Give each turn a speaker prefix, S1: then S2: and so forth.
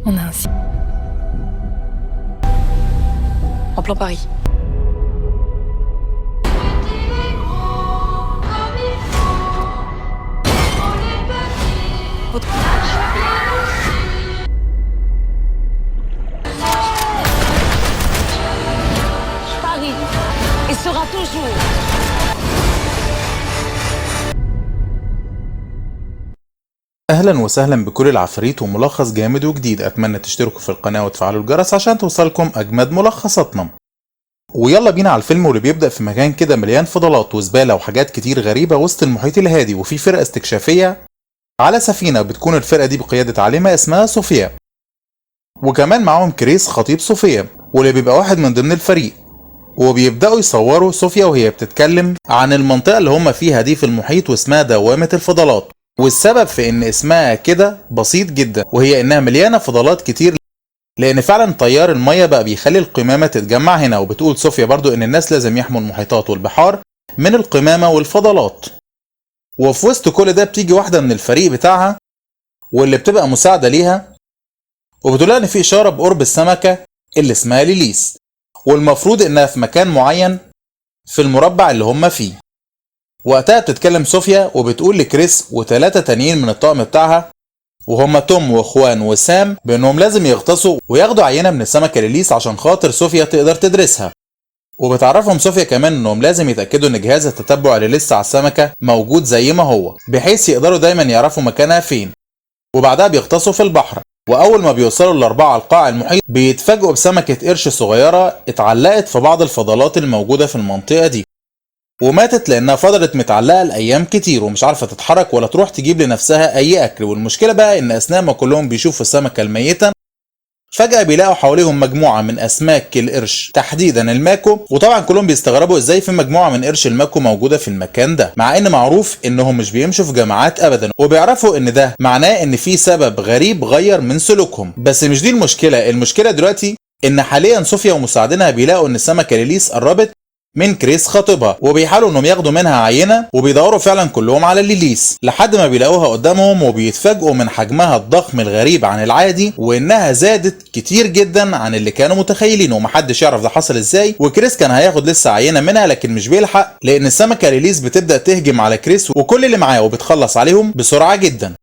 S1: On a un site. En plein Paris.
S2: Paris et sera toujours.
S3: اهلا وسهلا بكل العفاريت وملخص جامد وجديد. اتمنى تشتركوا في القناة وتفعلوا الجرس عشان توصلكم اجمد ملخصاتنا. ويلا بينا على الفيلم، واللي بيبدأ في مكان كده مليان فضلات وزبالة وحاجات كتير غريبة وسط المحيط الهادي، وفي فرقة استكشافية على سفينة بتكون الفرقة دي بقيادة عالمة اسمها صوفيا، وكمان معاهم كريس خطيب صوفيا واللي بيبقى واحد من ضمن الفريق. وبيبدأوا يصوروا صوفيا وهي بتتكلم عن المنطقة اللي هم فيها دي في المحيط واسمها دوامة الفضلات، والسبب في ان اسمها كده بسيط جدا، وهي انها مليانة فضلات كتير، لان فعلا تيار المية بقى بيخلي القمامة تتجمع هنا. وبتقول صوفيا برضو ان الناس لازم يحموا المحيطات والبحار من القمامة والفضلات. وفي وسط كل ده بتيجي واحدة من الفريق بتاعها واللي بتبقى مساعدة ليها، وبتقولها ان في اشارة بقرب السمكة اللي اسمها ليليس، والمفروض انها في مكان معين في المربع اللي هم فيه. وقتها بتتكلم صوفيا وبتقول لكريس وثلاثة تانيين من الطاقم بتاعها وهم توم واخوان وسام بانهم لازم يغطسوا وياخدوا عينة من السمكة ليليس عشان خاطر صوفيا تقدر تدرسها. وبتعرفهم صوفيا كمان انهم لازم يتأكدوا ان جهاز التتبع اللي لسه على السمكة موجود زي ما هو، بحيث يقدروا دايما يعرفوا مكانها فين. وبعدها بيغطسوا في البحر، واول ما بيوصلوا الاربعة على القاع المحيط بيتفاجئوا بسمكة قرش صغيرة اتعلقت في بعض الفضلات الموجودة في المنطقة دي، وماتت لانها فضلت متعلقة لايام كتير ومش عارفة تتحرك ولا تروح تجيب لنفسها اي اكل. والمشكلة بقى ان اثناء ما كلهم بيشوفوا السمكة الميتة فجأة بيلاقوا حواليهم مجموعة من اسماك القرش تحديدا الماكو، وطبعا كلهم بيستغربوا ازاي في مجموعة من قرش الماكو موجودة في المكان ده، مع ان معروف انهم مش بيمشوا في جماعات ابدا. وبيعرفوا ان ده معناه ان في سبب غريب غير من سلوكهم. بس مش دي المشكلة. المشكلة دلوقتي ان حاليا صوفيا ومساعدينها بيلاقوا ان السمكة ليليس قربت من كريس خطيبها، وبيحاولوا انهم ياخدوا منها عينه، وبيدوروا فعلا كلهم على ليليس لحد ما بيلاقوها قدامهم، وبيتفاجئوا من حجمها الضخم الغريب عن العادي، وانها زادت كتير جدا عن اللي كانوا متخيلينه، ومحدش يعرف ده حصل ازاي. وكريس كان هياخد لسه عينه منها لكن مش بيلحق، لان السمكه ليليس بتبدا تهجم على كريس وكل اللي معاه وبتخلص عليهم بسرعه جدا.